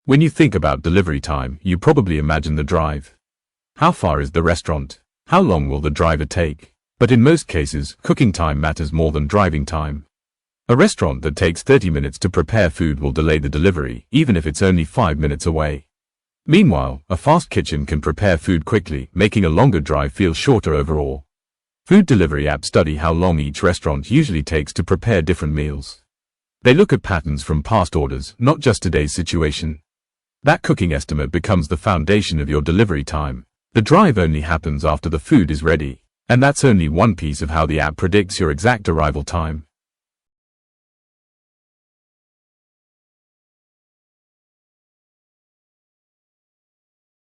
When you think about delivery time, you probably imagine the drive. How far is the restaurant? How long will the driver take? But in most cases, cooking time matters more than driving time. A restaurant that takes 30 minutes to prepare food will delay the delivery, even if it's only 5 minutes away. Meanwhile, a fast kitchen can prepare food quickly, making a longer drive feel shorter overall. Food delivery apps study how long each restaurant usually takes to prepare different meals. They look at patterns from past orders, not just today's situation. That cooking estimate becomes the foundation of your delivery time. The drive only happens after the food is ready, and that's only one piece of how the app predicts your exact arrival time.